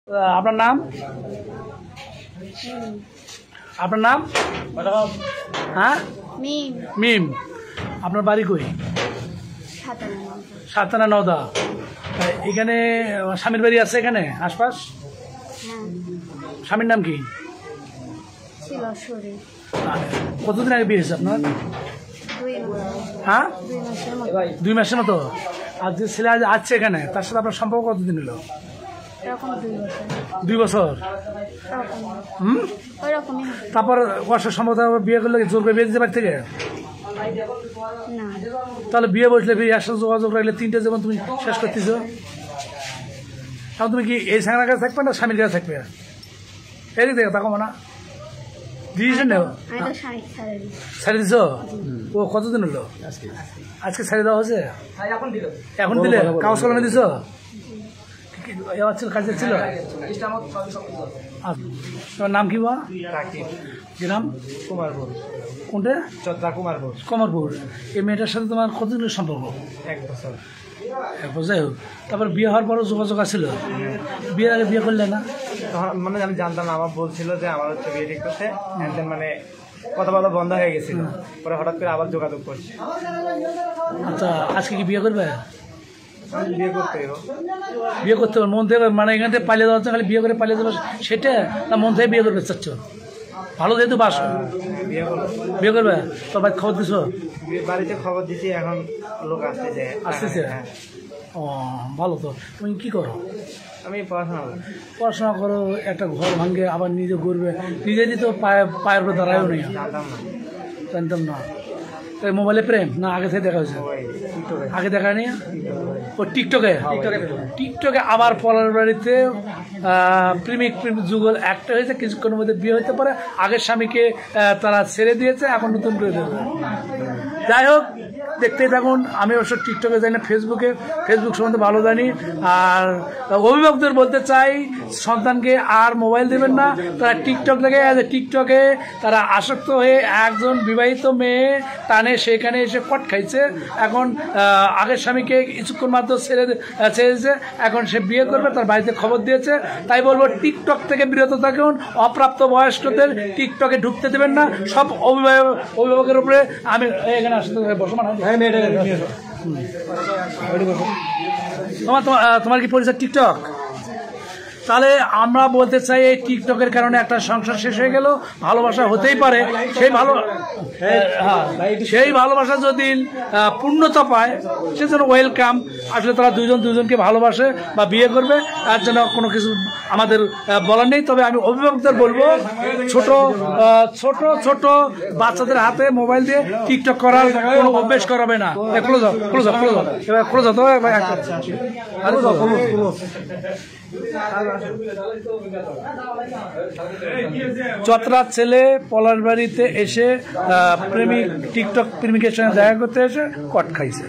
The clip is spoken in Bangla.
আপনার নাম? আপনার নাম? হ্যাঁ, মিম। আপনার বাড়ি কই? সাতানা নওদা। এখানে স্বামীর বাড়ি আছে এখানে আশপাশ? স্বামীর নাম কি? কতদিন আগে বিয়ে হয়েছে আপনার? হ্যাঁ, 2 মাসের মতো। আর যে ছেলে আছে এখানে তার সাথে আপনার সম্পর্ক কতদিন হলো? 2 বছর। তারপর বর্ষের সম্ভবত বিয়ে করলে জোর করে বিয়ে দিতে পারি থেকে? তাহলে বিয়ে বসলে একসাথে যোগাযোগ রাখলে 3টে জীবন তুমি শেষ করতেছ। এখন তুমি কি এই স্বামীর কাছে থাকবে না স্বামীর কাছে থাকবে? এদিক থেকে তাকো না ডিসিশন নেও। ছাড়ি দিছ? ও কতদিন হলো? আজকে ছাড়ি দেওয়া হয়েছে? এখন দিলে? কাগজ কলমে দিছ? কাজ ছিল? তোমার নাম কি? কি নাম? কুমারপুর। কোনটা? চত্রা কুমারপুর। কুমারপুর। এই মেয়েটার সাথে তোমার কতদিনের সম্পর্ক? 1 বছর। 1 বছর। যাই হোক, তারপর বিয়ে হওয়ার পরও যোগাযোগ আছিল? বিয়ের আগে বিয়ে করলে না? মানে আমি জানতাম না, আমার বলছিল যে আমার হচ্ছে বিয়ে ঠিক করছে, মানে কথা বলা বন্ধ হয়ে গেছিল, পরে হঠাৎ করে আবার যোগাযোগ করছে। আচ্ছা, আজকে কি বিয়ে করবে? বিয়ে করতে হবে মন থেকে, মানে এখান থেকে পালিয়ে যাওয়া খালি বিয়ে করে পালিয়ে যাবে সেটা না, মন থেকে বিয়ে করবে চাচ্ছ? ভালো যেহেতু বাসো, বিয়ে করবে। তোর বাড়ি খবর দিছো? বাড়িতে খবর দিচ্ছি, এখন লোক আসতেছে। ও ভালো। তো তুমি কি করো? আমি পড়াশোনা করো, একটা ঘর ভাঙে আবার নিজে ঘুরবে, নিজেরই তো পায়ের উপর দাঁড়ায়ও নেই। জানতাম না। মোবাইলে প্রেম না আগে থেকে দেখা হয়েছে? আগে দেখা নেই। ও টিকটকে আবার পলার বাড়িতে প্রেমিক যুগল একটা হয়েছে, কিছুক্ষণের মধ্যে বিয়ে হতে পারে। আগের স্বামীকে তারা ছেড়ে দিয়েছে, এখন নতুন করে দেবে। যাই হোক, দেখতেই থাকুন। আমি অবশ্য টিকটকে জানি না, ফেসবুক সম্বন্ধে ভালো জানি। আর অভিভাবকদের বলতে চাই, সন্তানকে আর মোবাইল দেবেন না। তারা টিকটকে তারা আসক্ত হয়ে একজন বিবাহিত মেয়ে টানে সেখানে এসে কট খাইছে। এখন আগের স্বামীকে কিছুক্ষণ মাত্র ছেড়েছে, এখন সে বিয়ে করবে, তার বাড়িতে খবর দিয়েছে। তাই বলবো, টিকটক থেকে বিরত থাকুন। অপ্রাপ্ত বয়স্কদের টিকটকে ঢুকতে দেবেন না। সব অভিভাবকের উপরে আমি এখানে আসতে বসমান। তোমার কি পরিচয় টিকটক? তাহলে আমরা বলতে চাই, এই টিকটকের কারণে একটা সংসার শেষ হয়ে গেল। ভালোবাসা হতেই পারে, সেই ভালোবাসা যদি পূর্ণতা পায় সেজন্য ওয়েলকাম। আসলে তারা দুজনকে ভালোবাসে বা বিয়ে করবে, তার জন্য কোনো কিছু আমাদের বলার নেই। তবে আমি অভিভাবকদের বলবো, ছোট বাচ্চাদের হাতে মোবাইল দিয়ে টিকটক করার কোনো অভ্যেস করাবে না। চতরার ছেলে পলাশ বাড়িতে এসে টিকটক প্রেমিকের সঙ্গে দেখা করতে এসে কট খাইছে।